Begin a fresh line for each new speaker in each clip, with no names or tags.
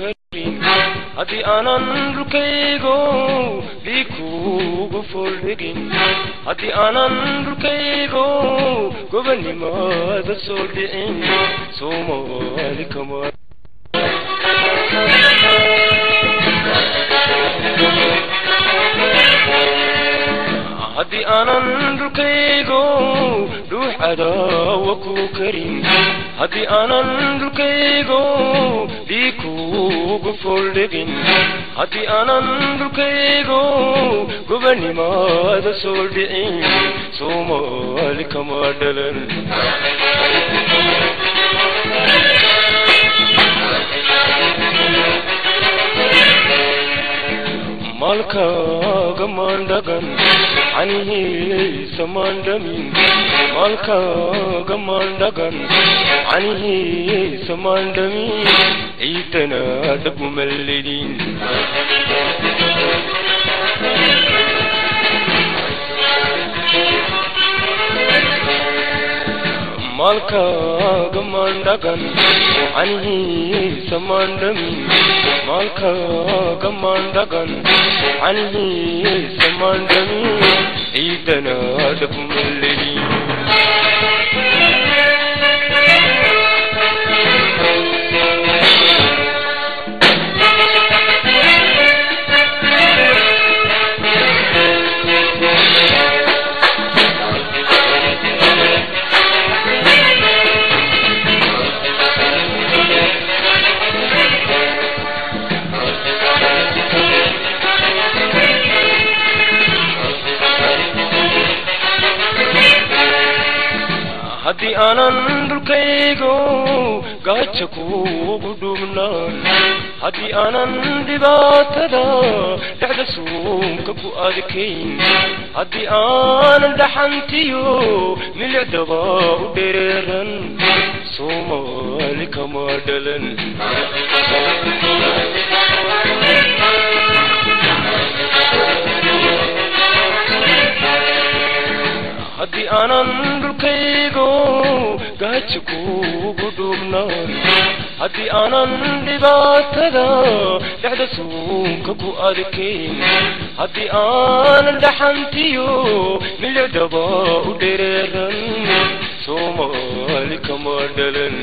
كريم هدي أنا نركيغو ليكو غفولدين هدي أنا نركيغو قبل ما تسولدين سومو عليكم هدي أنا نركيغو روح أداوكو كريم هدي أنا نركيغو ليكو غفولدين هدي أنا نركيغو قبل ما تسولدين سومو عليكم أدلن مالكا غمان دغن عني سمان دمين مالكا غمان دغن عني سمان دمين ايتنا دب ملدين مالكا غمان دغن عني سمان دمين مالكا غمان دغن عني سمان دمين ايدنا دب ملدين هدي أنا نركيغو قاتشكو قدومنان هدي أنا ندبات دا دعد سومك فؤادكين هدي أنا دحنتيو من العدبا ودريرن سومالك مادلن هدي أنا نركيغو قاتشكو قدومنان هدي أنا ندبات دا دعد سومك فؤادكين هدي أنا دحنتيو من العدبا ودريرن سومالك مادلن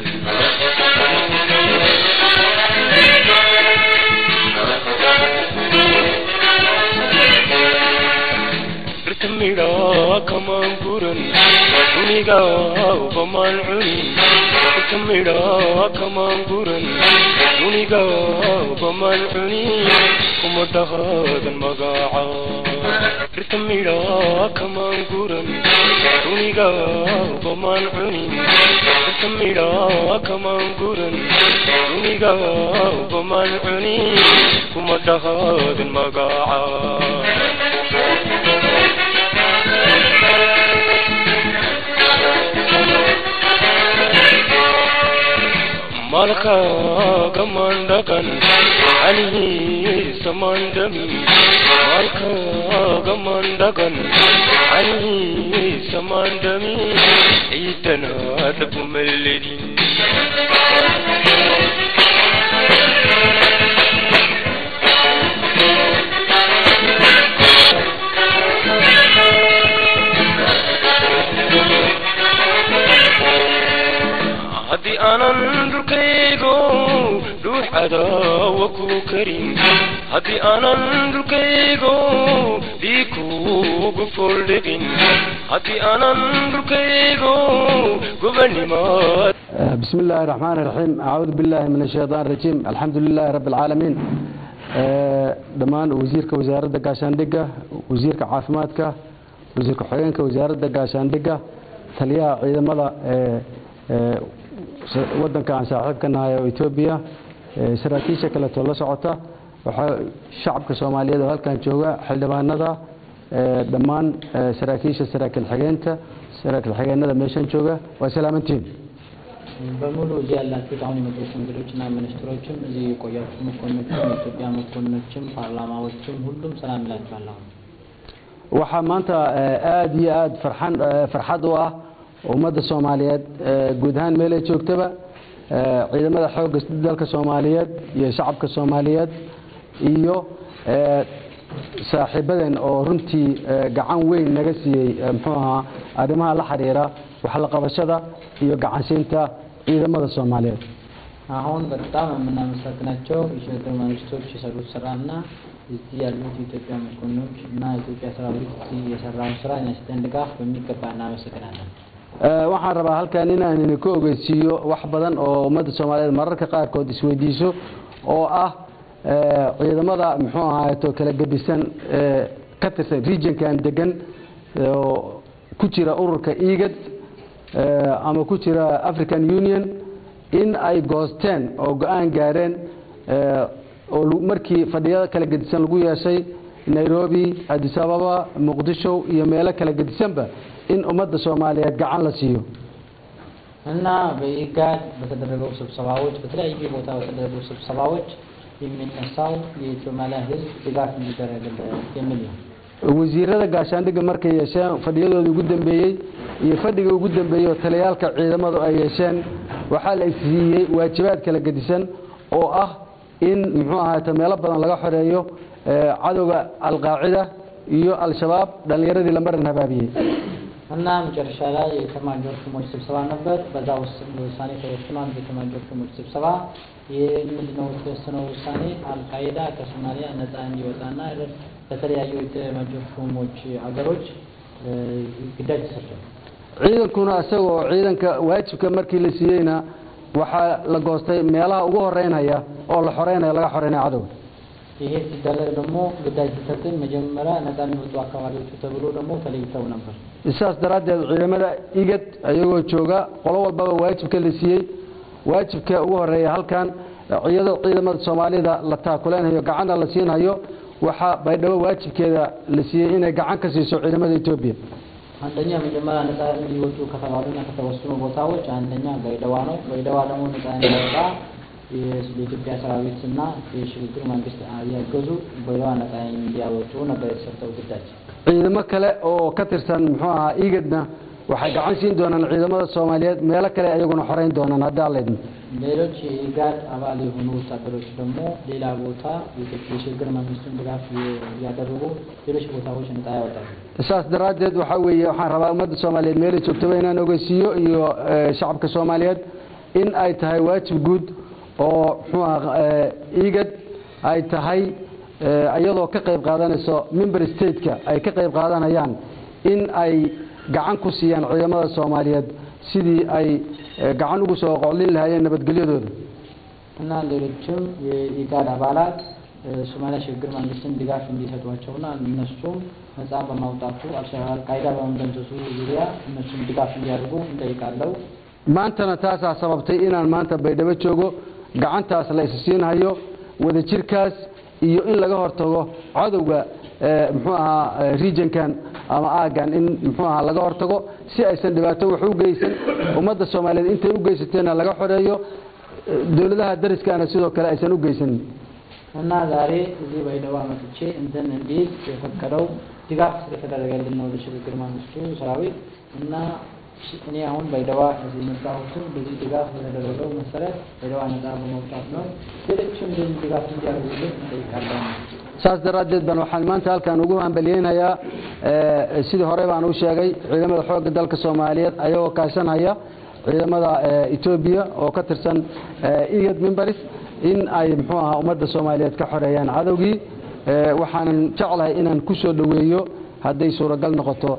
رتميرا كمان قرن ونيقا وبمان عين رتميرا كمان قرن ونيقا وبمان عين ومدغاد المقاعة رتميرا كمان قرن ونيقا وبمان عين رتميرا كمان قرن ونيقا وبمان عين ومدغاد المقاعة مالكا غمان دغن عني سمان دمين مالكا غمان دغن عني سمان دمين ايتنا دب ملدين هدي أنا نركيغو روح أداوكو كريم هدي أنا نركيغو ليكو غفولدين هدي أنا نركيغو قبل ما
بسم الله الرحمن الرحيم أعوذ بالله من الشيطان الرجيم الحمد لله رب العالمين دمان وزيرك وزارة قاشاندقة وزيرك عافماتك وزيرك حوينك وزارة قاشاندقة تليا عيدا مضى waddanka aan saaxiibka nahay oo Itoobiya saraakiisha kala tolo socota waxa shacabka Soomaaliyeed oo halkan jooga xildhibaanada dhammaan saraakiisha saraakiil xigeenada meeshan jooga waa salaamantiin
በሙሉ እዚህ ያላችሁት አሁን የመጡት እንግዶችና ሚኒስትሮችም እዚህ የቆያችሁ መኮንኖችም የኢትዮጵያ መኮንኖችም ፓርላማዎችም ሁሉም ሰላም ይላችኋል።
waxa maanta aad iyo aad farxad u ah ummadda Soomaaliyeed guud ahaan meel ay joogtaba ciidamada xoogga dalka Soomaaliyeed iyo shacabka Soomaaliyeed iyo saaxiibadan oo runtii gacan weyn naga siiyay muxuu ahaa arrimaha la xiriira wax la qabashada iyo gacansiinta ciidamada Soomaaliyeed
አሁን በጣም የምናመሰግናቸው የሽግግር መንግስቶች የሰሩት ስራና እዚህ ያሉት የኢትዮጵያ መኮንኖች እና የኢትዮጵያ ሰራዊት የሰራውን ስራ ያስደን ድጋፍ በሚገባ እናመሰግናለን
waxaan rabaa halkan inaan ku ogeysiiyo wax badan oo ummadda Soomaaliyeed mararka qaar kood isweydiiso oo ah ciidamada muxuu ahaato kala gadisan ka tirsan regionkan degan oo ku jira ururka IGAD ama ku jira African Union in ay goosteen oo go'aan gaareen oo markii fadhiyada kala gadisan lagu yeeshay Nairobi, Addis Ababa, Muqdisho iyo meelo kala gadisanba in ummadda Soomaaliyeed gacan la siiyo
እና በኢጋድ በተደረገው ስብሰባዎች በተለያዩ ቦታዎች በተደረገው ስብሰባዎች የሚነሳው የሶማሊያ ህዝብ ድጋፍ እንዲደረግለት የሚል ነው
wasiirada gaashaandhigga markay yeesheen fadhiyadooda ugu dambeeyay iyo fadhiga ugu dambeeyay taliyaalka ciidamadu ay yeesheen waxa la siiyay waajibaad kala gadisan oo ah in muxuu ahaata meelo badan laga xoreeyo cadawga al-qaacida iyo al-shabaab dhalinyaradii la marin habaabiyay
እና መጨረሻ ላይ የተማጆር ሹሞች ስብሰባ ነበር በዛ ውሳኔ ተወስኗል የተማጆር ሹሞች ስብሰባ የምንድነው የተወሰነው ውሳኔ አልቃይዳ ከሶማሊያ ነፃ እንዲወጣና በተለያዩ የተማጆር ሹሞች አገሮች ግዳጅ ተሰጥቷል
ciidankuna asagoo ciidanka waajibka markii la siiyayna waxa la goostay meelaha ugu horeynaya oo la xoreynaya laga xoreynaya cadawga
ይሄ ሲደረግ ደግሞ ግዳጅ ተሰጥን መጀመሪያ ነፃ የሚወጡ አካባቢዎች ተብሎ ደግሞ ተለይተው ነበር
isaas daraadeed ciidamada IGAD ayagoo jooga qolo walba waajibka la siiyay waajibka ugu horeeya halkan ciidamada Soomaalida la taakulenayo gacan la siinayo waxa baydhabo waajibkeeda la siiyay inay gacan ka siiso ciidamada Itoobiya
አንደኛ መጀመሪያ ነፃ የሚወጡ ከተባሉና ከተወሰኑ ቦታዎች አንደኛ ባይደዋ ነው ባይደዋ ደግሞ ነፃ እንዲወጣ የኢትዮጵያ ሰራዊትና የሽግግር መንግስት ያገዙ ባይደዋ ነፃ እንዲያወጡ ነበር የተሰጠው ግዳጅ
ciidamo kale oo ka tirsan muxuu ahaa IGADna waxay gacan siin doonaan ciidamada Soomaaliyeed meelo kale ayaguna xoreyn doonaan haddii la idmo
ሌሎች የኢጋድ አባል የሆኑ ወታደሮች ደግሞ ሌላ ቦታ የኢትዮጵያ የሽግግር መንግስቱን ድጋፍ ያደረጉ ሌሎች ቦታዎች ነፃ ያወጣሉ
isaas daraadeed waxa weeye waxaan rabaa ummadda Soomaaliyeed meel joogto inaan ogeysiiyo iyo shacabka Soomaaliyeed in ay tahay waajib guud oo muxuu ahaa IGAD ay tahay ayadoo ka qayb qaadanayso member state-ka ay ka qayb qaadanayaan in ay gacan ku siiyaan ciidamada Soomaaliyeed sidii ay gacan ugu soo qoolin lahaayeen nabadgelyadooda
እና ሌሎችም የኢጋድ አባላት ሶማሊያ ሽግግር መንግስትን ድጋፍ እንዲሰጧቸውና እነሱም ነፃ በማውጣቱ አልቃይዳ በመደምሰሱ ዙሪያ እነሱም ድጋፍ እንዲያደርጉ እንጠይቃለሁ
maantana taasaa sababtay inaan maanta baydhabo joogo gacantaas la isisiinayo wada jirkaas iyo in laga hortago cadawga muxuu ahaa regionkan ama aagan in muxuu ahaa laga hortago si aysan dhibaato wax u geysan ummadda Soomaaliyeed intay u geysateena laga xoreeyo dawladaha dariskana sidoo kale aysan u geysan
እና ዛሬ እዚህ ባይደዋ መጥቼ እንትን እንዴት የፈቀደው ድጋፍ ስለተደረገልን ነው ለሽግግር መንግስቱ ሰራዊት እና እኔ አሁን ባይደዋ እዚህ መጣሁት በዚህ ድጋፍ ስለተደረገው መሰረት ባይደዋ ነፃ በመውጣት ነው ሌሎችም ድጋፍ እንዲያደርጉልን እንጠይቃለን
saas daraadeed baan waxaan maanta halkan ugu hambalyeynaya sidii hore baan u sheegay ciidamada xoogga dalka Soomaaliyeed ayagoo kaashanaya ciidamada Itoobiya oo ka tirsan IGAD members in ay muxuu ahaa ummadda Soomaaliyeed ka xoreeyaan cadawgii waxaan jeclahay inaan ku soo dhaweeyo haday suuragal noqoto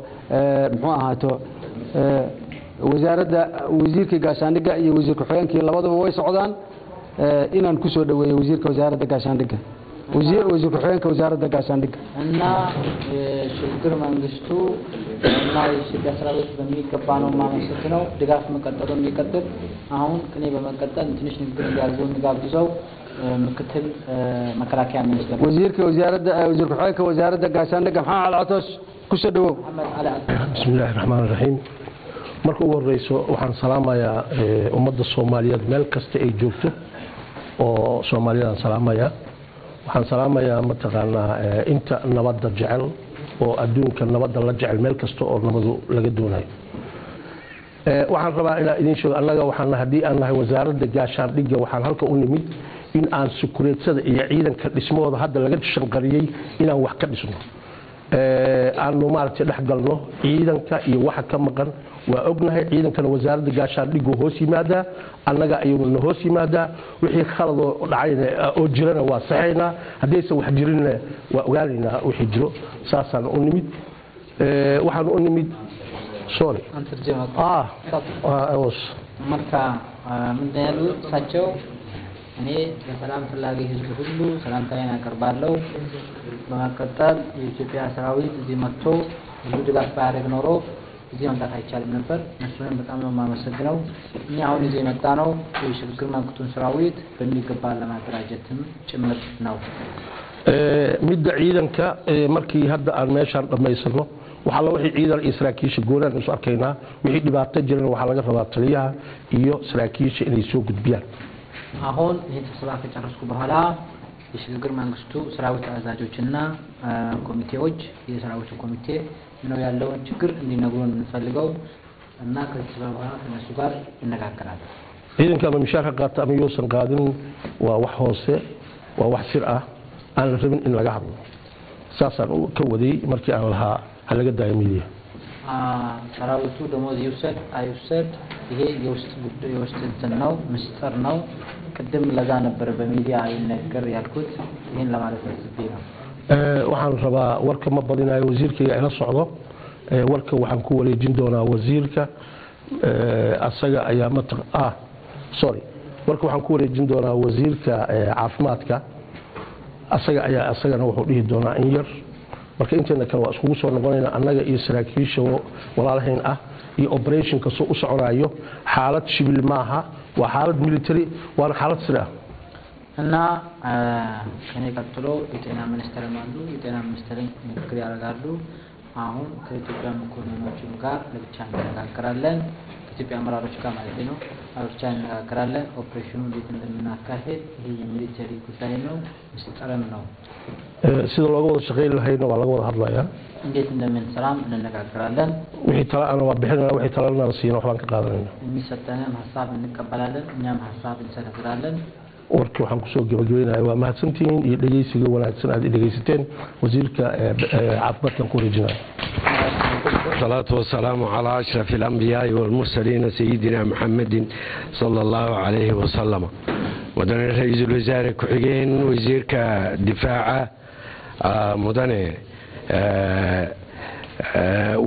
muxuu ahaato wasaaradda wasiirka gaashaandhigga iyo wasiirka xogeenkii labadaba way socdaan inaan ku soo dhaweeyo wasiirka wasaaradda gaashaandhigga wasiirka xogeenka wasaaradda gaashaandhigga
እና ሽግግር መንግስቱ እና የኢትዮጵያ ሰራዊት በሚገባ ነው ማመሰግነው ድጋፍ መቀጠሉ የሚቀጥል አሁን ከኔ በመቀጠል ትንሽ ንግግር እንዲያደርጉ እንጋብዘው ምክትል መከላከያ ሚኒስትር
wasiirka xogeenka wasaaradda gaashaandhigga maxaa alcatosh ku soo dhawow
bismillaahir rahmaanir rahiim marka ugu horeyso waxaan salaamayaa ummadda Soomaaliyeed meel kasta ay joogto oo Soomaaliyeed salaamaya waxaan salaamayaa mataqaanaa inta nabadda jecel oo adduunka nabadda la jecel meel kasta oo nabadu laga doonayo waxaan rabaa inaan idin sheego annaga waxaan haddii aan nahay wasaaradda gaashaandhigga waxaan halka u nimid in aan sukureedsada iyo ciidanka dhismahooda hadda laga shanqariyey inaan wax ka dhisno aanu maaragtay dhex galno ciidanka iyo waxa ka maqan waa ognahay ciidankana wasaaradda gaashaandhiggu hoos yimaadaa annaga ayuuna hoos yimaadaa wixii khaladoo dhacayna oo jirana waa saxaynaa haddaysan wax jirinna waa ogaanaynaa wixii jiro saasaan u nimid waxaan u nimid sorry
marka ምንድነው እሳቸው እኔ ለሰላም ፈላጊ ህዝብ ሁሉ ሰላምታዬን አቀርባለሁ በመቀጠል የኢትዮጵያ ሰራዊት እዚህ መጥቶ ብዙ ድጋፍ ባያደርግ ኖሮ እዚህ መምጣት አይቻልም ነበር እነሱንም በጣም ነው የማመሰግነው እኛ አሁን እዚህ የመጣ ነው የሽግግር መንግስቱን ሰራዊት በሚገባ ለማደራጀትም ጭምር ነው
midda ciidanka markii hadda aan meeshaan dhamaysano waxa la wixii ciidan israakiisha goolaan isku arkaynaa wixii dhibaato jirana waxa laga rabaa taliyaha iyo saraakiisha inay soo gudbiyaan
አሁን ይሄን ተሰባ ከጨረስኩ በኋላ የሽግግር መንግስቱ ሰራዊት አዛዦችና ኮሚቴዎች የሰራዊቱ ኮሚቴ ነው ያለውን ችግር እንዲነግሩን እንፈልገው እና ከዚህ በኋላ ከነሱ ጋር እንነጋገራለን
ciidanka mishaarka qaata ama yoosan qaadin waa wax hoose waa wax sir ah aan la rabin in laga hadlo saasaan ka waday markii aan lahaa halaga daayimiye
ሰራዊቱ ደሞዝ ይውሰድ አይውሰድ ይሄ የውስጥ ጉዳይ የውስጥ ነው ምስጢር ነው ቅድም ለዛ ነበር በሚዲያ አይነገር ያልኩት ይሄን ለማለት አስቤ ነው
waxaan rabaa warka ma badinayo wasiirka ila socdo warka waxaan ku wareejin doonaa wasiirka asaga ayaa sorry warka waxaan ku wareejin doonaa wasiirka caafimaadka asaga ayaa asagana wuxuu dhihi doonaa in yar marka inteena kale waa iskugu soo noqonayna annaga iyo saraakiisha walaalahayn ah iyo operation ka soo u soconayo xaalad shibil maaha waa xaalad military waa xaalad sir ah
እና ከኔ ቀጥሎ የጤና ሚኒስትር ማንዱ የጤና ሚኒስትር ምክር ያደርጋሉ አሁን ከኢትዮጵያ መኮንኖች ጋር ለብቻ እንነጋገራለን ከኢትዮጵያ አመራሮች ጋር ማለት ነው ለብቻ እንነጋገራለን ኦፕሬሽኑ እንዴት እንደምናካሄድ ይሄ የሚሊተሪ ጉዳይ ነው ምስጢርም ነው
sida looga wada shaqeyn lahayna waa laga wada hadlayaa
እንዴት እንደምንሰራም እንነጋገራለን
wixii tala aan waa bixinaa wixii talana siina waxaan ka qaadanayna
የሚሰጠንን ሀሳብ እንቀበላለን እኛም ሀሳብ እንሰነዝራለን
warkii waxaan ku soo gabagabeynaa waa mahadsantihiin iyo dhageysiga wanaagsan aad dhageysateen wasiirka caafimaadka ku wareejinaa
الصلاة والسلام على أشرف الأنبياء والمرسلين سيدنا محمد صلى الله عليه وسلم مدن رئيس الوزراء كحجين وزير كدفاع مدن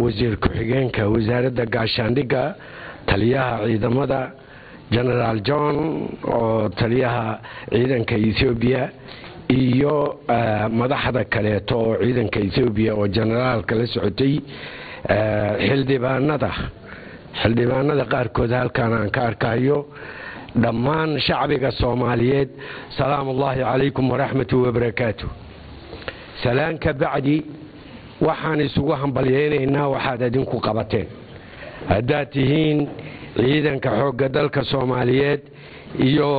وزير كحجين كوزارة قاشاندقة تليها عيد مدى جنرال جون تليها عيدا كإثيوبيا iyo madaxda kale oo ciidanka Ethiopia oo generaalka la socotay xildhibaanada qaarkood halkaan aan ka arkayo dhammaan shacbiga Soomaaliyeed salaamullaahi calaykum wa rahmatullahi wa barakaatuh salaanka bacdi waxaan isugu hambalyeeynaa waxaad idinku qabateen haddaad tihiin ciidanka xoogga dalka Soomaaliyeed iyo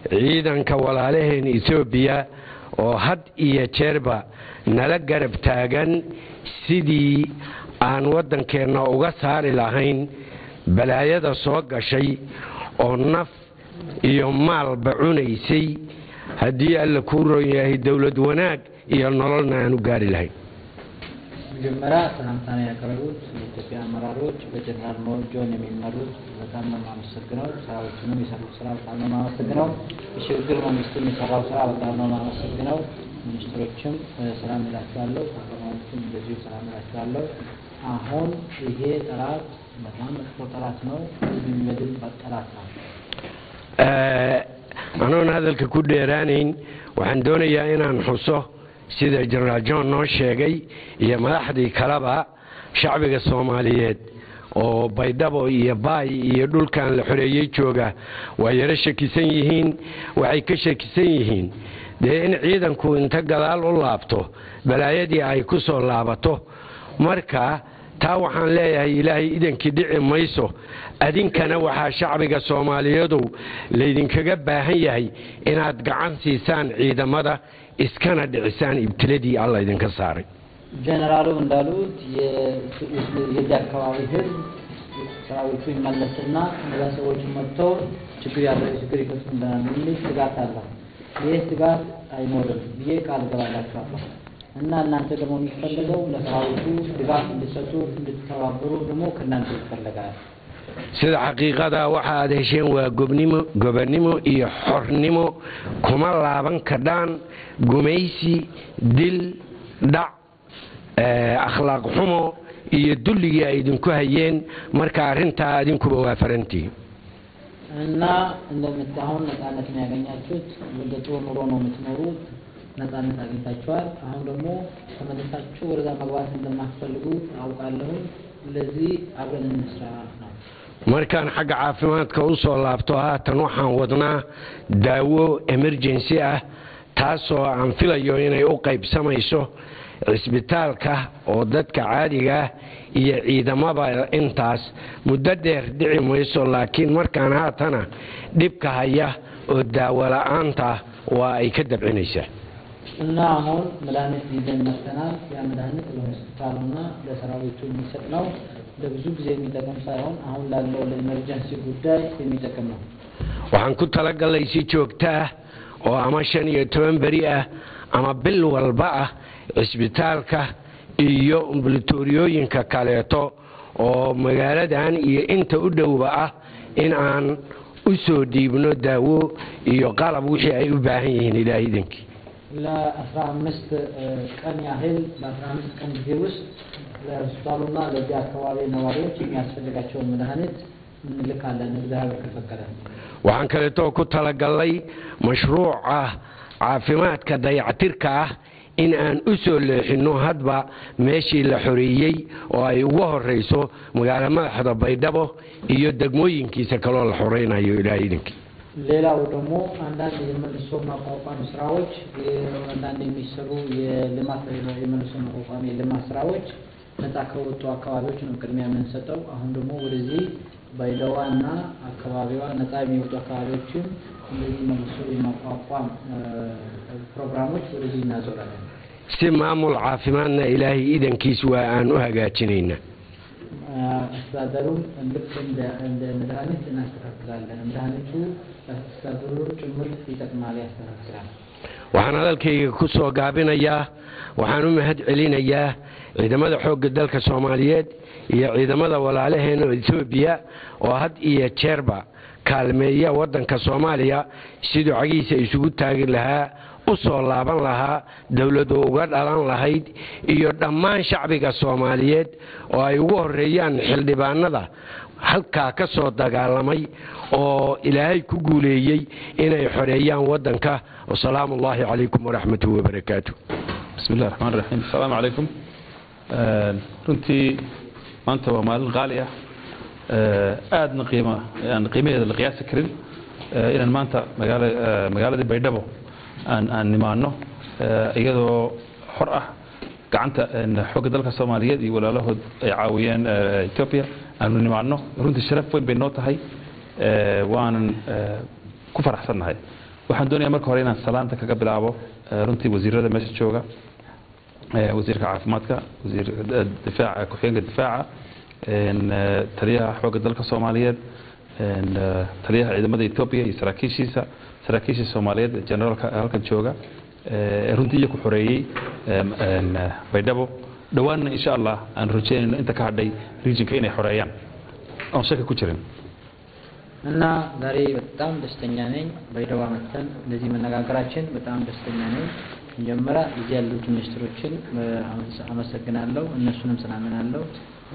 ciidanka walaalaheen Ethiopia oo had iyo jeerba nala garab taagan sidii aan wadankeena uga saari lahayn balaayada soo gashay oo naf iyo maalba cunaysay haddii alla ku roon yahay dawlad wanaag iyo nololna aanu gaari lahayn
መጀመሪያ ሰላምታን ያቀረቡት የኢትዮጵያ አመራሮች በጀነራል ሞጆን የሚመሩት በጣም ነው የማመሰግነው ሰራዊቱንም የሰሩት ስራ በጣም ነው የማመሰግነው የሽግግር መንግስቱም የሰራው ስራ በጣም ነው የማመሰግነው ሚኒስትሮችም ሰላም ይላችኋለሁ ፓርላማንቱም እንደዚሁ ሰላም ይላችኋለሁ አሁን ይሄ ጠላት በጣም መጥፎ ጠላት ነው የሚመድል ጠላት ነው
أنا هذا الكوديرانين وعندنا يا إنا نحصه sida General John noo sheegay iyo madaxdii kalaba shacbiga Soomaaliyeed oo baydhabo iyo baay iyo dhulkan la xoreeyay jooga way yara shakisan yihiin waxay ka shakisan yihiin in ciidanku inta gadaal u laabto balaayadii ay ku soo laabato marka taa waxaan leeyahay ilaahay idankii dhici mayso adinkana waxa shacbiga Soomaaliyeed leedinkaga baahan yahay inaad gacan siisaan ciidamada iskana dhicisaan ibtiladii Allah idinka saaray
ጀነራሉ እንዳሉት የአካባቢ ህዝብ ሰራዊቱ ይመለስና እነዛ ሰዎች መጥተው ችግር ያለው ችግር ይፈቱልናል የሚል ስጋት አለ። ይህ ስጋት አይኖርም ብዬ ቃል ገባላችኋለሁ እና እናንተ ደግሞ የሚፈልገው ለሰራዊቱ ድጋፍ እንድትሰጡ እንድትተባበሩ ደግሞ ከእናንተ ይፈልጋል።
sida xaqiiqada waxa aad hesheen waa gobonimo iyo xornimo kuma laaban kadhaan gumaysi dil dhac akhlaaq xumo iyo dulligii ay idinku hayeen marka arrintaa idinkuba waa farantii
እና እንደምታሁን ነፃነት ያገኛችሁት ወደ ጦር ኑሮ ነው የምትኖሩት ነፃነት አግኝታችኋል። አሁን ደግሞ ተመልሳችሁ ወደዛ መግባት እንደማትፈልጉ አውቃለሁ። ስለዚህ አብረን እንስራ ነው።
markaan xagga caafimaadka u soo laabto haatan waxaan wadnaa daawo emergency ah taasoo aan filayo inay u qaybsamayso cisbitaalka oo dadka caadiga ah iyo ciidamada intaas muddo dheer dhici mayso laakiin markaan haatana dhibka haya oo daawo la'aanta waa ay ka dabcinaysaa
እና አሁን መድኃኒት ይዘን መጥተናል። ያ መድኃኒት ለሆስፒታሉና ለሰራዊቱ የሚሰጥ ነው። ለብዙ ጊዜ የሚጠቅም ሳይሆን አሁን ላለው ለኢመርጀንሲ ጉዳይ የሚጠቅም ነው።
waxaan ku talagalay si joogto ah oo ama 15 beri ah ama bil walba ah cisbitaalka iyo ambulatoriyooyinka kaleeto oo magaaladan iyo inta u dhowba ah in aan u soo dhiibno daawo iyo qalab wixii ay u baahan yihiin ilaahidankii
لا أفرامست كان يهل بأفرامست كان جيوس لا سبالنا لجا كواري نواريوش ياسفل لكاتشو مدهانت من لك على نبدها بكفكرة
وعن كالتو كنت لقلي مشروع عافمات كدايعتركة إن أن أسل إنه هدبا ماشي لحريي وأي وهو الرئيسو مقال ما حدا بيدبو يدق موين كي سكالو الحرين أيو إلهينك
ሌላው ደግሞ አንዳንድ የመልሶ ማቋቋም ስራዎች አንዳንድ የሚሰሩ የልማት የመልሶ ማቋቋም የልማት ስራዎች ነፃ ከወጡ አካባቢዎች ነው ቅድሚያ የምንሰጠው። አሁን ደግሞ ወደዚህ ባይደዋና አካባቢዋ ነፃ የሚወጡ አካባቢዎችን እንደዚህ መልሶ የማቋቋም ፕሮግራሞች ወደዚህ እናዞራለን።
si maamul caafimaadna ilaahay idankiis waa aan u hagaajinayna
አስተዳደሩም ልክ እንደ መድኃኒት እናስተካክላለን። መድኃኒቱ አስተዳደሩ ጭምር ይጠቅማል ያስተካክላል።
waxaan hadalkayga ku soo gaabinayaa waxaan u mahad celinayaa ciidamada xoogga dalka Soomaaliyeed iyo ciidamada walaalaheena Itoobiya oo had iyo jeerba kaalmeeya wadanka Soomaaliya sidoo cagiisa isugu taagi lahaa u soo laaban lahaa dawladdu uga dhalan lahayd iyo dhammaan shacbiga Soomaaliyeed oo ay ugu horeeyaan xildhibaanada halka ka soo dagaalamay oo ilaahay ku guuleeyay inay xoreeyaan wadanka. Wassalaamu alaykum wa rahmatullahi wa barakatuh.
Bismillahir rahmanir rahim. Assalamu alaykum. Runtii maanta waa maalin qaali ah aadna qiimaheeda la qiyaasi karin inaan maanta magaalada Baydhabo aan nimaano iyadoo xor ah gacanta xoogga dalka Soomaaliyeed iyo walaalahood ay caawiyeen Ethiopia aanu nimaano runtii sharaf weyn bay noo tahay waanan ku faraxsanahay. waxaan doonayaa marka hore inaan salaanta kaga bilaabo runtii wasiirada meesha jooga wasiirka caafimaadka wasiirka difaaca ku-xigeenka difaaca taliyaha xoogga dalka Soomaaliyeed taliyaha ciidamada Ethiopia iyo saraakiisha Soomaaliyeed generalka halkan jooga runtii ku xoreeyay Baydhabo dhawaanna insha Allah aan rajeynayno inta ka hadhay regionka inay xoreeyaan oo shaki ku jirin
እና ዛሬ በጣም ደስተኛ ነኝ። ባይደዋ መተን እንደዚህ መነጋገራችን በጣም ደስተኛ ነኝ። መጀመሪያ እዚህ ያሉት ሚኒስትሮችን አመሰግናለሁ፣ እነሱንም ሰላምናለሁ።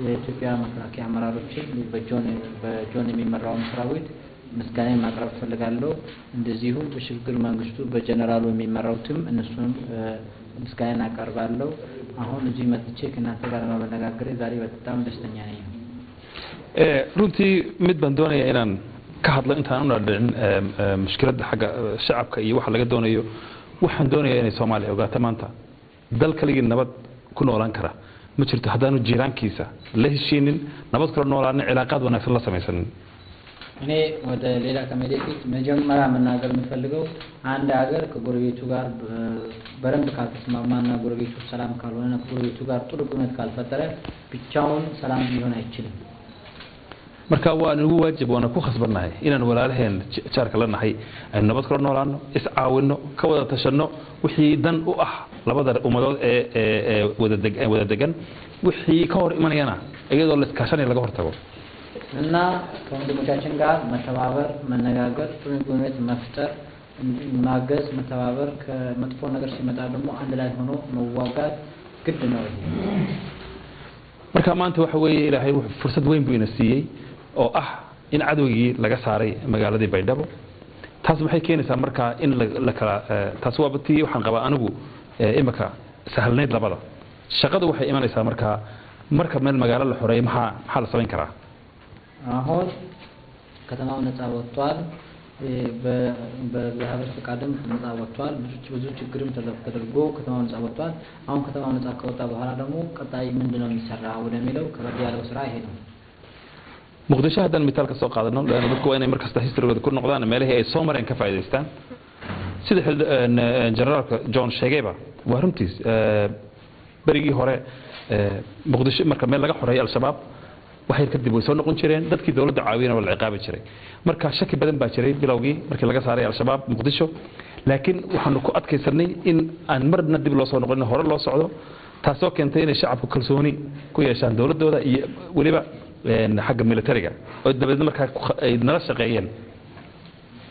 የኢትዮጵያ መከላከያ አመራሮችን በጆን የሚመራውን ሰራዊት ምስጋና ማቅረብ ፈልጋለሁ። እንደዚሁ በሽግግር መንግስቱ በጀነራሉ የሚመራውትም እነሱንም ምስጋና አቀርባለሁ። አሁን እዚህ መጥቼ ከእናንተ ጋር ለመነጋገር ዛሬ በጣም ደስተኛ ነኝ።
runtii mid baan doonayaa inaan ka hadlo intaan u dhicin mushkiladda xagga shacabka iyo waxa laga doonayo. waxaan doonayaa inay Soomaaliya ogaato maanta dal kaligii nabad ku noolaan kara ma jirto haddaanu jiiraankiisa la heshiinin nabad kala noolaana cilaaqaad wanaagsan la samaysanin.
እኔ ወደ ሌላ ከመሄዴ ፊት መጀመሪያ መናገር የምፈልገው አንድ ሀገር ከጎረቤቱ ጋር በረንብ ካልተስማማና ጎረቤቱ ሰላም ካልሆነ ከጎረቤቱ ጋር ጥሩ ግንኙነት ካልፈጠረ ብቻውን ሰላም ሊሆን አይችልም።
marka waa nagu waajib waana ku khasbannahay inaan walaalaheen jaarka la nahay ay nabad kala noolaano iscaawino ka wada tashano wixii dan u ah labada ummadood ee wada degan wixii ka hor imanayana iyadoo la iskaashanay laga hortago
እና ከወንድሞቻችን ጋር መተባበር መነጋገር ጥሩ ግንኙነት መፍጠር ማገዝ መተባበር ከመጥፎ ነገር ሲመጣ ደግሞ አንድ ላይ ሆኖ መዋጋት ግድ ነው
marka maanta waxa weeye ilaahay wuxuu fursad weyn buu ina siiyay oo ah in cadowgii laga saaray magaaladii Baydhabo taas waxay keenaysaa marka in la kala taas waa batii waxaan qabaa anigu imaka sahalneed labada shaqadu waxay imanaysaa marka meel magaalo la xoreeyo maxaa la sameyn karaa
አሁን ከተማው ነፃ ወጥቷል በሀገር ፈቃድም ነፃ ወጥቷል ብዙ ችግርም ተደርጎ ከተማው ነፃ ወጥቷል አሁን ከተማው ነፃ ከወጣ በኋላ ደግሞ ቀጣይ ምንድነው የሚሰራው ወደሚለው ከበድ ያለው ስራ ይሄ ነው
muqdisho hadan mitaalka soo qaadano laana dadku inay markasta history-gooda ku noqdaan meelaha ay soo mareen ka faa'iideystaan sida generalka John Shegeba waa runtiis barigii hore muqdisho marka meel laga xoreeyay al-shabaab waxay kadib way soo noqon jireen dadkii dawladda caawiyana wala ciqaabi jiray marka shaki badan baa jiray bilowgii markii laga saaray al-shabaab muqdisho laakiin waxaanu ku adkaysanay in aan marna dib loo soo noqon hore loo socdo taasoo keentay in shacabku kalsooni ku yeeshaan dawladooda iyo waliba xagga militariga oo dabadna marka ay nala shaqeeyeen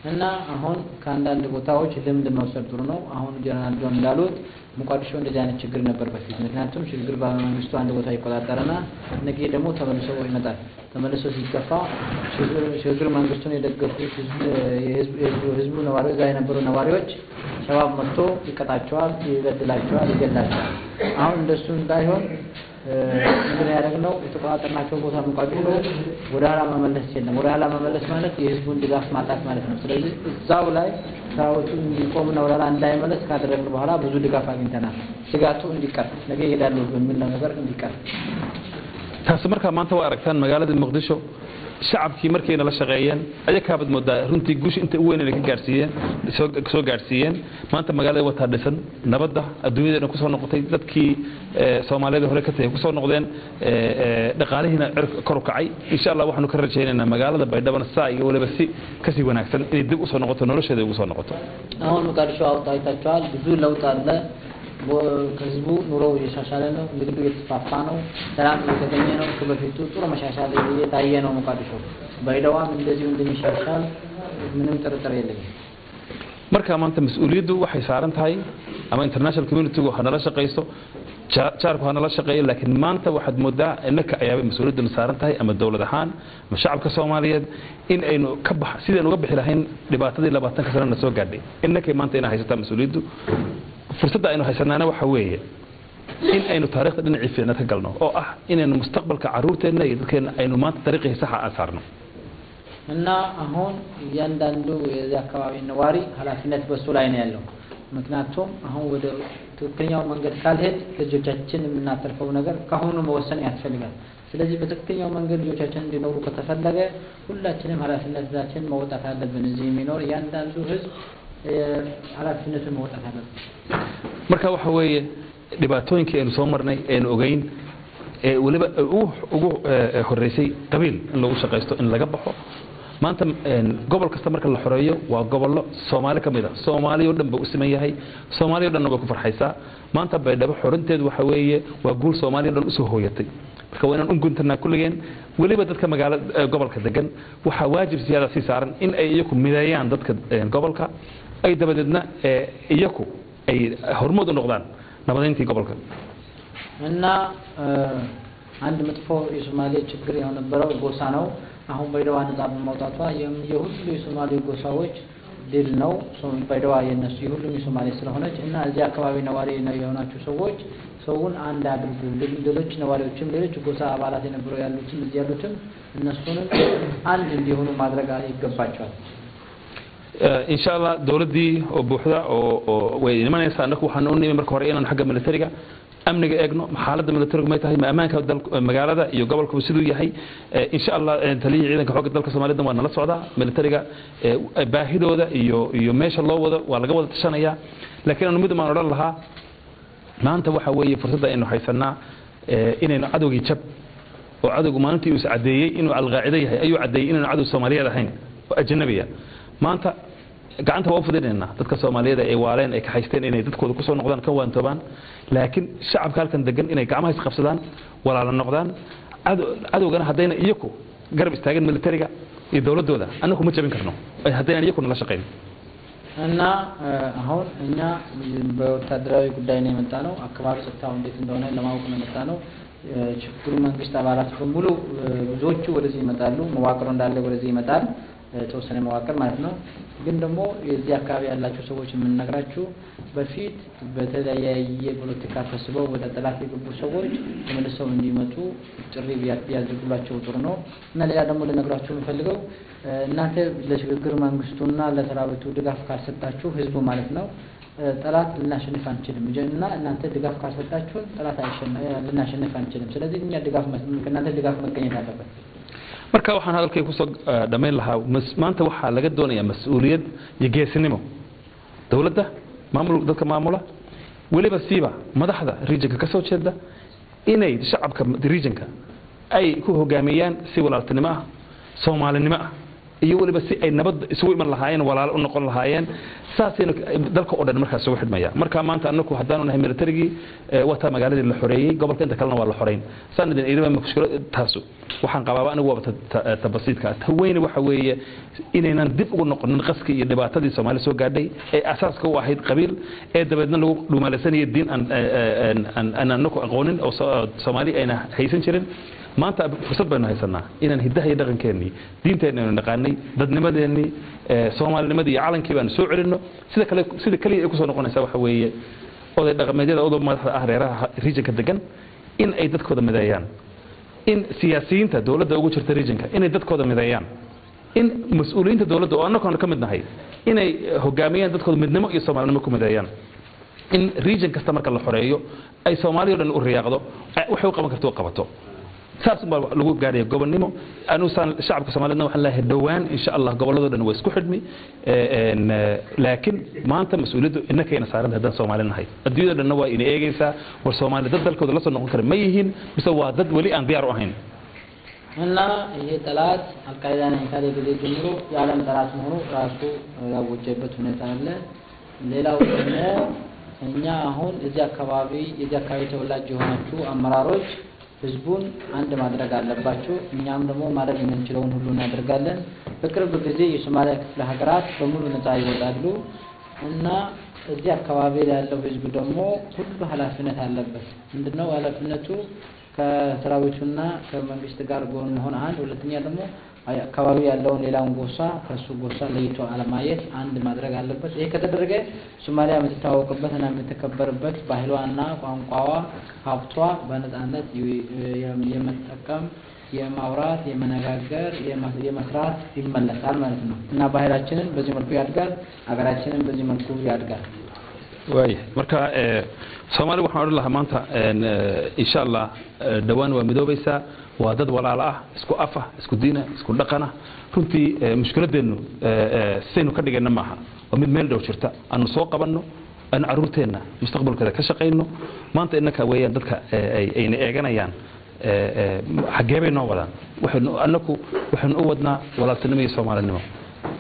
እና አሁን ከአንዳንድ ቦታዎች ልምድ መውሰድ ጥሩ ነው አሁን ጀነራል ጆን እንዳሉት ሙቃዲሾ እንደዚህ አይነት ችግር ነበር በፊት ምክንያቱም ችግር በመንግስቱ አንድ ቦታ ይቆጣጠርና ነገ ደግሞ ተመልሶ ይመጣል ተመልሶ ሲገፋ ችግር መንግስቱን የደገፉ የህዝቡ ነዋሪዎች ጋር የነበሩ ነዋሪዎች ሸባብ መጥቶ ይቀጣቸዋል ይገድላቸዋል ይገላቸዋል አሁን እንደሱ እንዳይሆን ምን ያደርግነው የተቆጣጠርናቸው ቦታ ሙቃዲሾ ወደ ኋላ መመለስ የለም ወደ ኋላ መመለስ ማለት የህዝቡን ድጋፍ ማጣት ማለት ነው ስለዚህ እዛው ላይ ሰራዊቱ እንዲቆምና ወደ ኋላ እንዳይመለስ ካደረግን በኋላ ብዙ ድጋፍ አግኝተናል ስጋቱ እንዲቀር ነገ ይሄዳሉ በሚል ነገር እንዲቀር
taas marka maanta waa aragtaan magaalada Muqdisho shacabkii markayna la shaqeeyeen ayaa ka bad moodaa runtii guush inta weyn ay ka gaarsiiyeen soo gaarsiiyeen maanta magaalada wata dhisan nabadda adduunyada ku soo noqotay dadkii Soomaaliyeed hore ka tahay ku soo noqdeen dhaqaalihiina kor u kacay insha Allah waxaanu ka rajaynaynaa magaalada Baydhabo saa iyo waliba si kasi wanaagsan inay dib u soo noqoto nolosheeda ugu soo noqoto
አሁን ሙቃዲሾ አውጣይታቸዋል ብዙ ለውጥ አለ ከህዝቡ ኑሮ እየሻሻለ ነው ንግዱ እየተስፋፋ ነው ሰላም እየተገኘ ነው ከበፊቱ ጥሩ መሻሻል እየታየ ነው ሙቃዲሾ ባይዳዋም እንደዚሁ እንደሚሻሻል ምንም ጥርጥር የለኝም
marka maanta mas'uuliyadu waxay saaran tahay ama international community waxa nala shaqeyso jaarku waxa nala shaqeeyo laakiin maanta waxaad moodaa innaka ayaa mas'uuliyadu saaran tahay ama dawlad ahaan ama shacabka Soomaaliyeed in aynu ka sideen uga bixi lahayn dhibaatadii 20 sano soo gaadhay innaka maanta ina haysataa mas'uuliyadu fursadda aynu haysanaana waxa weeye in aynu taariikhda dhinacii fiicnaa ka galno oo ah inaynu mustaqbalka caruurteena iyo dadkeena aynu maanta taariikhii sax ah saarno
እና አሁን ያንዳንዱ የዚህ አካባቢ ነዋሪ ኃላፊነት በሱ ላይ ነው ያለው ምክንያቱም አሁን ወደ ትክክለኛው መንገድ ካልሄድ ልጆቻችን የምናተርፈው ነገር ካሁኑ መወሰን ያስፈልጋል ስለዚህ በትክክለኛው መንገድ ልጆቻችን እንዲኖሩ ከተፈለገ ሁላችንም ኃላፊነታችንን መውጣት አለብን እዚህ የሚኖር ያንዳንዱ ህዝብ ኃላፊነቱን መውጣት አለበት
marka waxa weeye dhibaatooyinkii aynu soo marnay aynu ogeyn waliba ugu horeysay qabiil in lagu shaqeysto in laga baxo maanta gobol kasta marka la xoreeyo waa gobollo Soomaali kamid ah Soomaaliyo dhan buu siman yahay Soomaaliyo dhan way ku farxaysaa maanta Baydhabo xorinteedu waxa weeye waa guul Soomaaliyo dhan u soo hooyatay marka waa inaan u guntanaa kulligeen waliba dadka magaalada gobolka degan waxa waajib siyaada si saaran in ay iyagu mideeyaan dadka gobolka ay dabadedna iyagu ay hormud u noqdaan nabadeyntii gobolka
እና አንድ መጥፎ የሶማሌ ችግር የነበረው ጎሳ ነው አሁን ባይዳዋ ነፃ በመውጣቷ የሁሉ የሶማሌ ጎሳዎች ድል ነው ባይዳዋ የነሱ የሁሉም የሶማሌ ስለሆነች እና እዚህ አካባቢ ነዋሪ የሆናችሁ ሰዎች ሰውን አንድ አድርጉ ሌሎች ነዋሪዎችም ሌሎች ጎሳ አባላት የነበሩ ያሉትም እዚህ ያሉትም እነሱንም አንድ እንዲሆኑ ማድረግ ይገባቸዋል
inshallah dawladii oo buuxda oo way imanaysaa anagu waxaan u nimay marka hore inaan xagga militariga amniga eegno xaaladda militariga may tahay amaanka magaalada iyo gobolka sidoo yahay inshallah taliye ciidanka xoogga dalka Soomaaliyeed waa nala socdaa militariga baahidooda iyo meesha loo wado waa laga wada tashanaya laakiin aanu mid ma oran lahaa maanta waxa weeye fursadda inuu haysanaa inaynu cadowgii jab وعدو مانتي وسعديه إنه القاعدة هي أيوة عديه إنه عدو الصومالية الحين وأجنبية ما أنت gacanta waa u fududeenna dadka Soomaaliyeed ay waaleen ay ka haysteen inay dadkooda ku soo noqdaan ka waantoobaan laakiin shacabka halkan degan inay gacmaha is qabsadaan walaalo noqdaan adowgana hadayna iyagu garab istaagan militariga iyo dawladooda anagu ma jabin karno ay hadayna iyagu la shaqeyn
እና አሁን እኛ በወታደራዊ ጉዳይ ነው የመጣነው አካባቢ ጸጥታው እንዴት እንደሆነ ለማወቅ ነው የመጣነው ችግሩ መንግስት አባላት በሙሉ ብዙዎቹ ወደዚህ ይመጣሉ መዋቅሩ እንዳለ ወደዚህ ይመጣል ተወሰነ መዋቅር ማለት ነው ግን ደግሞ የዚህ አካባቢ ያላችሁ ሰዎች የምንነግራችሁ በፊት በተለያየ ፖለቲካ ተስበው ወደ ጠላት የገቡ ሰዎች ተመልሰው እንዲመጡ ጥሪ ቢያደርጉላቸው ጥሩ ነው እና ሌላ ደግሞ ለነግራችሁ የምፈልገው እናንተ ለሽግግር መንግስቱና ለተራዊቱ ድጋፍ ካልሰጣችሁ ህዝቡ ማለት ነው ጠላት ልናሸንፍ አንችልም እና እናንተ ድጋፍ ካልሰጣችሁ ጠላት ልናሸንፍ አንችልም ስለዚህ እኛ ድጋፍ እናንተ ድጋፍ መገኘት አለበት
marka waxaan hadalkay ku soo dhameyn lahaa maanta waxa laga doonayaa mas'uuliyad iyo geesinimo dawladda maamul dadka maamula waliba siiba madaxda regionka ka soo jeeda inay shacabka regionka ay ku hogaamiyaan si walaaltinimo ah Soomaalinimo ah iyo waliba si ay nabad isugu iman lahaayeen walaal u noqon lahaayeen saasina dalka oo dhan markaas soo xidmaya marka maanta anagu hadaan nahay militarigi wata magaalada la xoreeyay gobolka inta kalena waa la xoreyn sanadin idima mushkilad taasu waxaan qabaaba anigu waa tabasiidka haween waxa weeye inaynan dib ugu noqonin qaski iyo dhibaatadii Soomaaliya soo gaadhay ee asaaska u ahayd qabiil ee dabadna lagu dhumaaleysanayo diin aan anagu aqoonin oo Soomaaliya ayna haysan jirin maanta fursad baynu haysanaa inaan hidaha iyo dhaqankeennii diinteena aynu naqaanay dadnimadeennii Soomaalinimadii iyo calankii baan soo celinno sida kaliya ay ku soo noqonaysa waxa weeye oday dhaqameedyada oo madaxda ah reeraha regionka degan in ay dadkooda mideeyaan in siyaasiyiinta dawladda ugu jirta regionka inay dadkooda mideeyaan in mas'uuliyiinta dawladda oo annagoo ka mid nahay inay hogaamiyaan dadkooda midnimo iyo Soomaalinimo ku mideeyaan in region kasta marka la xoreeyo ay Soomaaliya dhan u riyaaqdo waxay u qaban karto qabato saas ma lagu gaariyo gobonnimo anu shacabka Soomaaliyeed waxaan leeyahay dhawaan insha Allah gobolada dhan way isku xidhmi laakiin maanta mas'uuliyaddu inakayna saaran hadan Soomaalinahay adduunyada dhan waa inay eegaysaa war Soomaaliyeed dad dalkooda la soo noqon kara ma yihiin mise waa dad wali aan diyaar u ahayn
እና ይሄ ጠላት አልቃይዳና ኢታሊ ጊዜ ጀምሮ የዓለም ጠላት መሆኑ ራሱ ያወጀበት ሁኔታ አለ ሌላው ደግሞ እኛ አሁን እዚህ አካባቢ ተወላጅ የሆናችሁ አመራሮች ህዝቡን አንድ ማድረግ አለባችሁ እኛም ደግሞ ማድረግ የምንችለውን ሁሉ እናደርጋለን በቅርብ ጊዜ የሶማሊያ ክፍለ ሀገራት በሙሉ ነፃ ይወጣሉ እና እዚህ አካባቢ ያለው ህዝብ ደግሞ ሁሉ ኃላፊነት አለበት ምንድነው ኃላፊነቱ ከሰራዊቱና ከመንግስት ጋር ጎን መሆን አንድ ሁለተኛ ደግሞ አካባቢ ያለውን ሌላውን ጎሳ ከሱ ጎሳ ለይቶ አለማየት አንድ ማድረግ አለበት ይሄ ከተደረገ ሶማሊያ የምትታወቅበትና የምትከበርበት ባህሏና ቋንቋዋ ሀብቷ በነፃነት የመጠቀም የማውራት የመነጋገር የመስራት ይመለሳል ማለት ነው እና ባህላችንን በዚህ መልኩ ያድጋል አገራችንን በዚህ መልኩ ያድጋል
way marka Soomaali waxaan oran lahaa maanta insha Allah dhawaan waa midoobaysa waa dad walaal ah isku af ah isku diin ah isku dhaqan ah runtii mushkiladeenu saynu ka dhigana maaha waa mid meel dhow jirta aanu soo qabanno aan caruurteena mustaqbalkooda ka shaqeyno maanta innaka weeyaan dadka ayna eeganayaan xageey bay noo wadaan waxaanu u wadnaa walaaltinimo iyo Soomaalinimo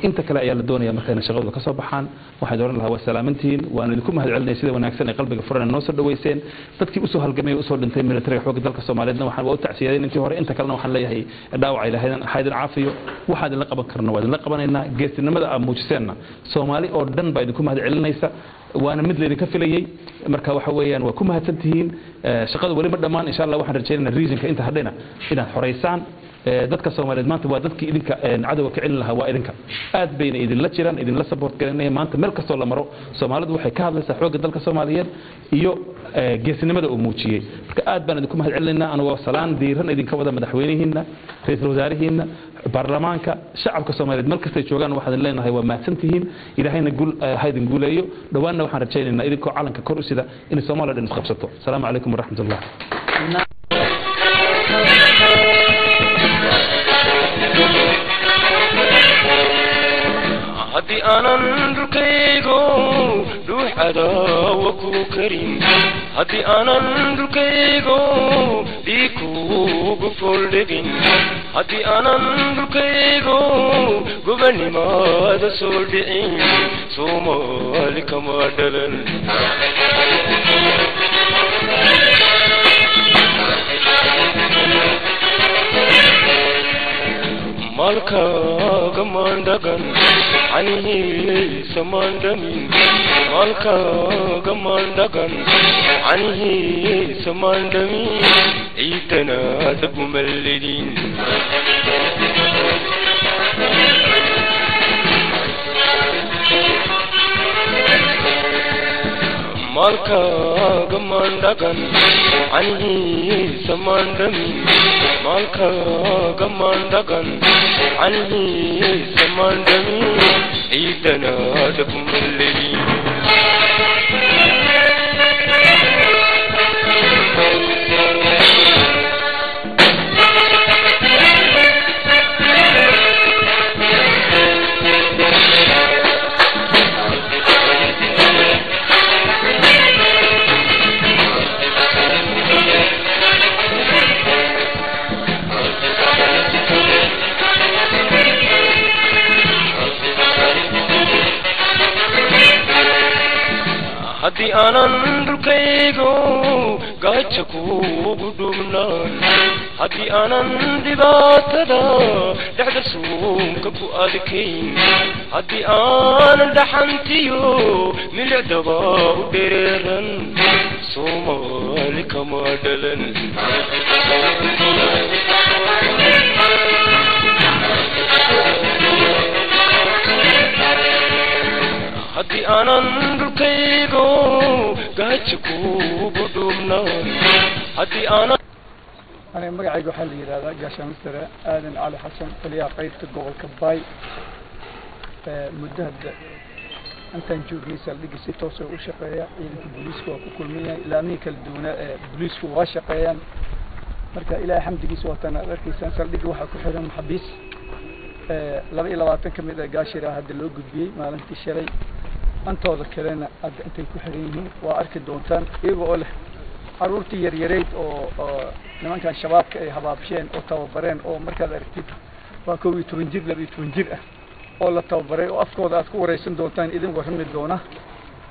inta kale ayaa la doonaya markayna shaqadu ka soo baxaan waxay dooran lahaa waa salaamantiin waan idinku mahadcelinay sida wanaagsan ee qalbiga furan noo soo dhaweyseen dadkii u soo halgamay u soo dhintay militariga xoogga dalka Soomaaliyeedna waxaan u tacsiyadeyn intii hore inta kalena waxaan leeyahay dhaawac ilaahay haydan caafiyo waxaad la qaban karno waad la qabanaynaa geesinimada aad muujiseena Soomaali oo dhan baa idinku mahadcelinaysa waana mid leedin ka filayay marka waxa weeyaan waa ku mahadsantihiin shaqada wali ma dhamaan insha Allah waxaan rajaynaynaa regionka inta hadhayna inaad xoreysaan dadka Soomaaliyeed maanta waa dadkii idinka cadawga ka cilin lahaa waa idinka aad bayna idin la jiraan idin la support galanay maanta meel kasto la maro Soomaalidu waxay ka hadlaysaa xoogga dalka Soomaaliyeed iyo geesinimada uu muujiyay marka aad baan idinku mahadcelinaynaa anagu salaan diiran idinka wada madaxweynaheena ra'iisul wasaarihiina baarlamaanka shacabka Soomaaliyeed meel kasta joogan waxaan leenahay waa mahadsantihiin ilaahayna haydin guuleeyo dhawaanna waxaan rajaynaynaa idinkoo calanka kor u sida in Soomaaliland isqabsato salaamu calaykum wa rahmatullah
هدي أنا ندركيغو روح عداوكو كريم هدي أنا ندركيغو ديكو قفل دقين هدي أنا ندركيغو قبلني ماذا سولدعين سومالي كما دلن مالكا كمان دقن عني سمان دمين مالكا كمان دقن عني سمان دمين عيدنا دب ملدين مالكا كمان دقن عني سمان دمين مالكا كمان دقن عني سمان دمين عيدنا دب ملدين هدي أنا ندركيغو قايتشكو قدومنان هدي أنا ندباتدا دعد سومك فؤادكين هدي أنا دحنتيو من الدواء ودريرن سومالي كما دلن هدي أنا ندركيغو قايتشكو قدومنان هدي أنا
magacayga waxaa la yiraahdaa gaashaan sare aadan cali xasan taliyaha qaybta gobolka Baay muddo hadda intaan joognay saldhigii si toos ah u shaqeeya ciidanka booliiska oo ku kulmayay ilaamihii kala duwan ee booliisku waa shaqeeyaan marka ilaahay xamdigiisa wataan arkaysan saldhigii waxa ku xiran maxabiis 22 kamid ah gaashira hadda loo gudbiyay maalintii shalay antooda kalena hadda intay ku xiran yihiin waa arki doontaan iyagoo leh caruurtii yaryareed oo nimankan shabaabka ay habaabsheen oo tababareen oo markaad aragtid waa 12 jir 12 jir ah oo la tababaray oo afkooda aad ku wareysan doontaan idin warrami doona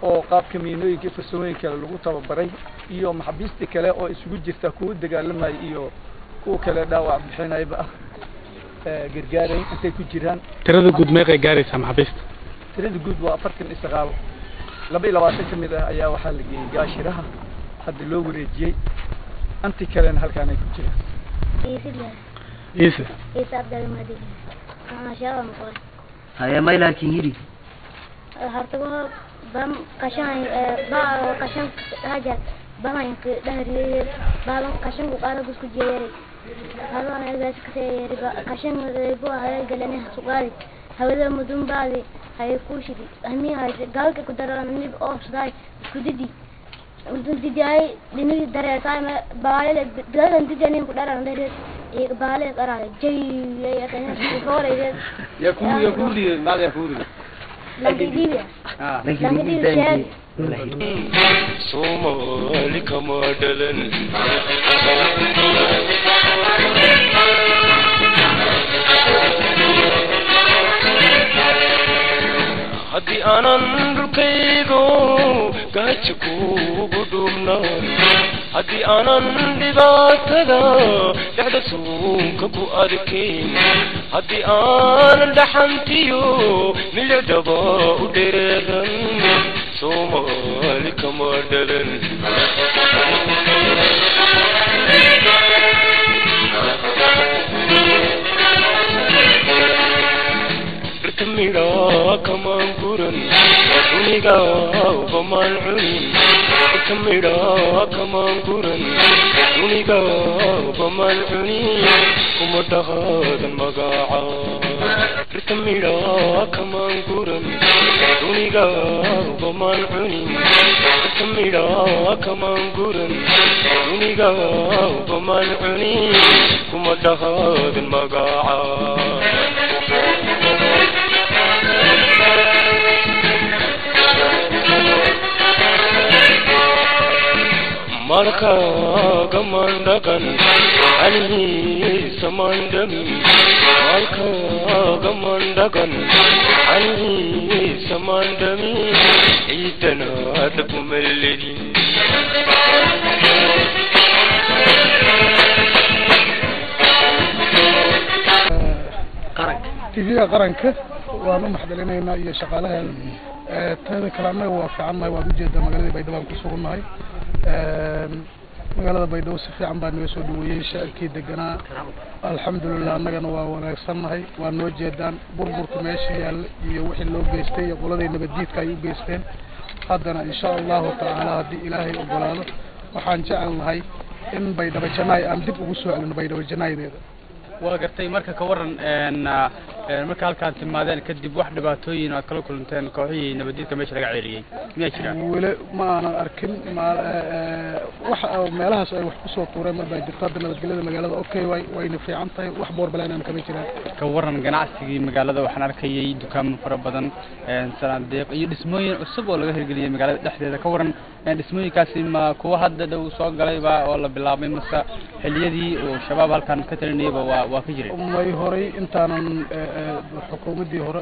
oo qaabka miinooyinka farsamooyinka lagu tababaray iyo maxabiista kale oo isugu jirta kuwa dagaalamay iyo kuwa kale dhaawac bixinayba gargaaray intay ku jiraan
tirada guud meeqay gaaraysaa maxabiista
tirada guud waa 49 22 kamid ah ayaa waxa la geeyay gaashiraha hadda loo wareejiyay anti kalena halkaan ay ku jiraan
إيسا عبد المهدي أنا شاء مقول
هيا ما لكن يري
هرتقوها بام قشان با قشان هاجر بام ينك دهري بام قشان وقارا بس كجيري هذا أنا بس كسيري قشان ريبوا هاي قلنا سقاري هذا مدن بعدي هاي كوشي همي هاي قال كقدر أنا نبي أوف صداي كددي ودون تجاي لني دري تايم بالي بدل تجاني كدر أنا دري بالي قرار جي يا كنا كوري
يكون ماذا يكون
لكن دي
سومالي كما دلن هدي أنا ندركيغو قايتشكو قدومنان هدي أنا ندباتدا دعد سومك فؤادكين هدي أنا دحنتيو من الدواء ودريرن سومالي كما دلن كميرا كمان قرن دونيغا وبمان عين كميرا كمان قرن دونيغا وبمان عين ومتغاد المقاعة كميرا كمان قرن دونيغا وبمان عين كميرا كمان قرن دونيغا وبمان عين ومتغاد المقاعة مالكا كمان دقن عليه سمان دمي مالكا كمان دقن عليه سمان دمي عيدنا تقوم الليل
تيجي قرنك وأنا محضرين هنا شغالة هذا كلامنا وفي عنا وبيجي ده مقالة بيدوان كسرنا هاي مقالة بيدو سفي عم بنوسو دويش أكيد دقنا الحمد لله أننا جنوا ونكسرنا هاي ونوجه دان بربور كماشي يوحي اللو بيستي يقول هذا نبديت كايو بيستين هذانا إن شاء الله تعالى هدي إلهي أقولاله وحنجع هاي إن بيدو بجناي أم دب وسوء إن بيدو بجناي ذا
وقرتي مركا كورن ان مركا halkaan timaadeen kadib wax dhibaatooyin aad kala kulanteen kooxihii nabadgelyada meesha laga ceeliyay miyaa jiraan
wala ma aan arkin wax meelahaas ay wax ku soo tuureen marba jirta nabadgelyada magaalada okay wayna fiican tahay wax boor balaan kama jiraan
ka waran ganacsiga magaalada waxaan arkayay dukaamo fara badan sanaadeeq iyo dhismooyin cusub oo laga hirgeliyay magaalada dhexdeeda ka waran dhismooyinkaasi ma kuwa hadda dhow soo galayba oo la bilaabay masa xiliyadii oo shabaab halkaan ka talinayba waa ka jiray
umay horay intaanan xukuumadii hore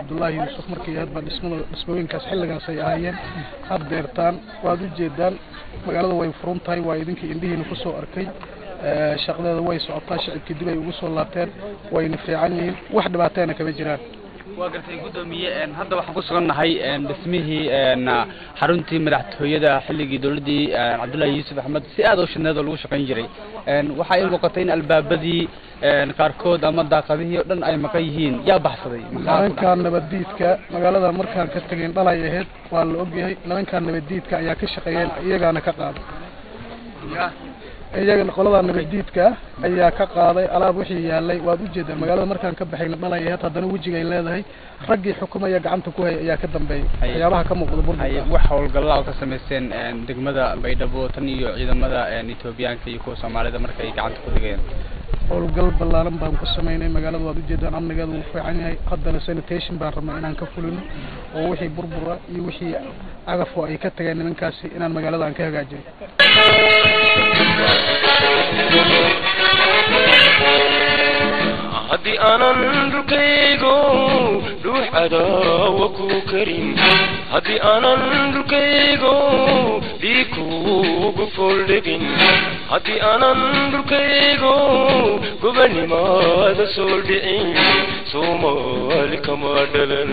Abdullahi Yusuf markii hadba dhismooyinkaas xilligaas ay ahaayeen haddeertaan waad u jeedaan magaalada way furan tahay waa idinka indhihiina ku soo arkay shaqadeeda way socotaa shacabkii dib ay ugu soo laabteen wayna fiican yihiin wax dhibaateena kama jiraan
وقرتي قدومية هذا واحد قصنا هاي باسمه حرنتي مدحتويدا حلقي دولدي عبد الله يوسف أحمد سيادة وشنا ذو الوش قنجري وحي الوقتين الباب بدي كاركود أما داقبيه لن أي مكيهين يا بحثي
لمن كان نبديتك مقالة مركان كتجين طلع يهد والأوجه لمن كان نبديتك يا كشقيين يجانا كقاب iyaga qolada nabaddiidka ayaa ka qaaday alaab wixii yaalay waad u jeedaa magaalada markaan ka baxayna dhalay haddana wajiga ay leedahay raggii xukuumaya gacanta ku hay ayaa ka dambeeyay waxyaabaha ka muuqda burburka
wax howlgallada ka sameeyeen degmada Baydhabo tan iyo ciidamada Itoobiyaanka iyo kuwa Soomaalida markay gacanta ku dhigeen howlgal ballaaran baan ku sameeynay magaalada waad u jeedaan amnigeedu wuu fiican yahay haddana sanitation baan rabnaa inaan ka fulino oo wixii burbura iyo wixii agaf ay ka tageen nimankaasi inaan magaalada aan ka hagaajino
هدي أنا نركيجو روح أداوكو كريم هدي أنا نركيجو بيكو بفولدين هدي أنا نركيجو قبني ما ذا سولدين سومالي كما دلل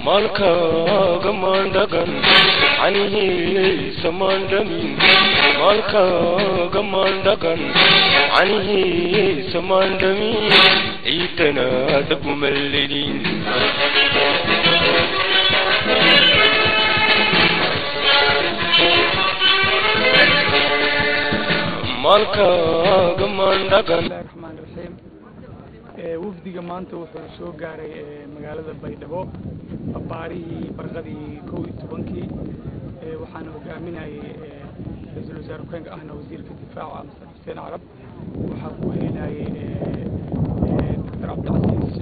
مالكا كمان دقن عنه سمان دمي مالكا كمان دقن عنه سمان دمي عيدنا تقوم الليل مالكا كمان دقن
وفدي maanta wuxuu soo gaaray magaalada Baydhabo baarihii barqadii 12 waxaan hogaaminayay ra'iisul wasaare ku ahna wasiirka difaaca Mr. Hussein Arab waxa uu helayay Dr. Abdulaziz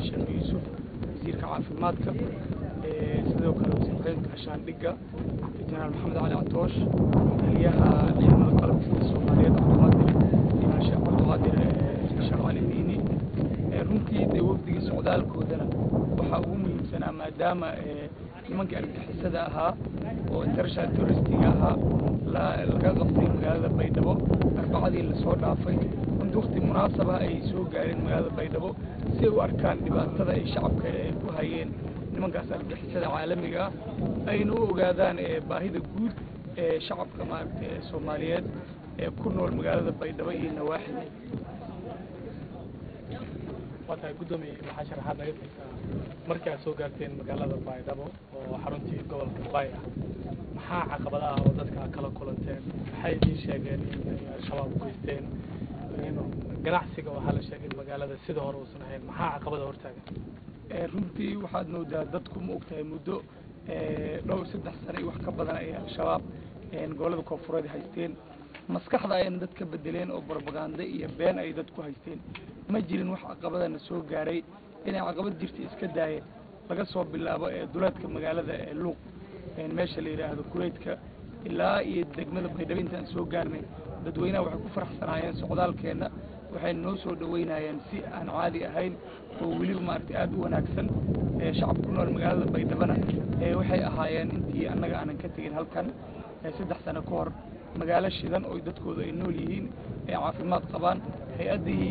Sheikh Yusuf wasiirka caafimaadka sidoo kale wasiirka shaandhiga General Maxamed Ali Atoosh taliyaha ciidamada qalabka Soomaaliyeed iyo Sheikh Abdulqaadir Sheikh Ali Miini runtii de wafdiga socdaalkoodana waxa ugu muhiimsanaa maadaama nimanka argagixisada ahaa oo international touristiga ahaa laga qabtay magaalada Baydhabo arbacadii la soo dhaafay runtii waqti munaasaba ay soo gaareen magaalada Baydhabo si ay u arkaan dhibaatada ay shacabka ku hayeen nimankaas argagixisada caalamiga ayna u ogaadaan baahida guud ee shacabka maaragtay Soomaaliyeed ee ku nool magaalada Baydhabo iyo nawaaxiga
waxay gudoomiye waxa sharaxaad laga dhigtaa markii aad soo gaarteen magaalada Baydhabo oo xaruntii gobolka Baaya maxaa caqabadaha oo dadka kala kulanteen maxay idin sheegeen in shabaab ku haysteen ganacsiga waxa la sheegay magaalada sida hore uusan ahayn maxaa caqabada hortaagan
runtii waxaad moodaa dadku ma ogtahay muddo dhowr 3 sano wax ka badan ay shabaab gobolada koonfureed haysteen maskaxda ay dadka bedeleen oo propaganda iyo been ay dadku haysteen ma jirin wax caqabadana soo gaaray inay caqabad jirta iska daayeen laga soo bilaabo duleedka magaalada Luuq meesha la yiraahdo Kureedka ilaa iyo degmada Baydhabo intaan soo gaarnay dadweynaha waxay ku faraxsanaayeen socdaalkeena waxay noo soo dhaweynayeen si aan caadi ahayn oo waliba maartay aad u wanaagsan shacabku nool magaalada Baydhabo waxay ahaayeen intii annaga aanan ka tagin halkan 3 sano ka hor magaalo shidan oo dadkooda ay nool yihiin ee caafimaad qabaan hay'adii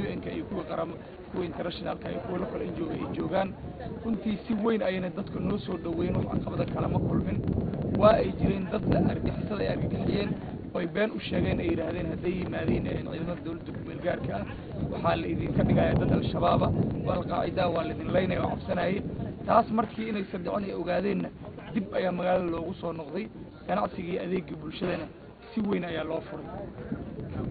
UN-ka iyo kuwa qaram kuwa internationalka iyo kuwa local NGO ay joogaan runtii si weyn ayna dadku noo soo dhaweyn wax caqabada kala ma kulmin waa ay jireen dad la argixisada ay argixiyeen way been u sheegeen ay yiraahdeen haday yimaadeen ciidamada dawladda ku gaarka waxaa la idin ka dhigayaa dad al-shabaab wal qaacida waa la idin leynay oo cabsanayay taas markii inay saddecan ay ogaadeen dib ayaa magaalada loogu soo noqday ganacsigii adeegga bulshadana si weyn ayaa loo furay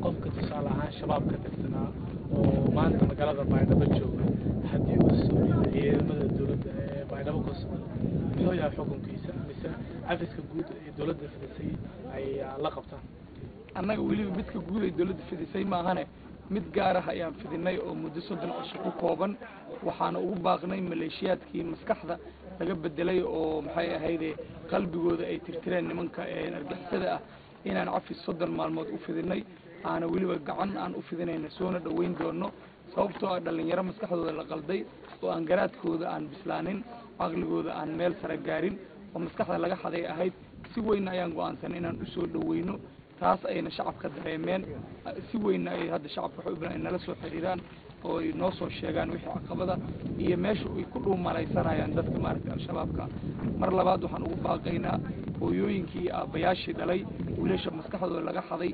qofka tusaale ahaan shabaabka tirsanaa oo maanta magaalada Baydhabo jooga haddii uu soo dhigay ciidamada dawladda ee Baydhabo ku sugan muxuu yahay xukunkiisa mise cafiska guud ee dawladda fidisay ay la qabtaan
annaga waliba midka guud ee dawladda fidisay ma ahane mid gaar ah ayaan fidinay oo muddo 30 cisho ku kooban waxaana ugu baaqnay maleeshiyaadkii maskaxda laga bedelay oo maxay ahayd qalbigooda ay tirtireen nimanka argixisada ah inaan cafis 30 maalmood u fidinay aana waliba gacan aan u fidinayna soona dhaweyn doono sababtoo ah dhalinyaro maskaxdooda la qalday oo aan garaadkooda aan bislaanin aqligooda aan meel sare gaarin oo maskaxda laga xaday ahayd si weyn ayaan go'aansan inaan u soo dhaweyno taas ayna shacabka dareemeen si weyn ay hadda shacabka waxay u baahan inay la soo xiriiraan oo ay noo soo sheegaan wixii caqabada iyo meesha ay ku dhuumalaysanayaan dadka maaragtay al-shabaabka mar labaad waxaan ugu baaqaynaa hooyooyinkii aabayaashii dhalay wiilasha maskaxdooda laga xaday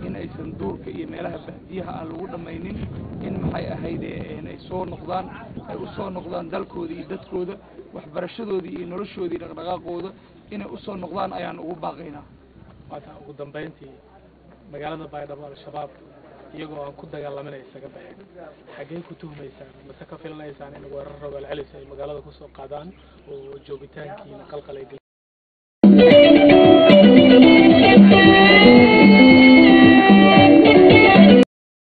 in aysan duurka iyo meelaha baadiyaha aan lagu dhamaynin in maxay ahayd ay soo noqdaan ay u soo noqdaan dalkooda iyo dadkooda waxbarashadoodii iyo noloshoodii dhaqdhaqaaqooda inay u soo noqdaan ayaan ugu baaqaynaa
waata ugu dambeyntii magaalada Baydhabo al-shabaab iyagoo aan ku dagaalamanay isaga baxeen xagee ku tuhmaysaan mase ka filanaysaan in weerar rogaal celis ay magaalada ku soo qaadaan oo joogitaankii qalqal ay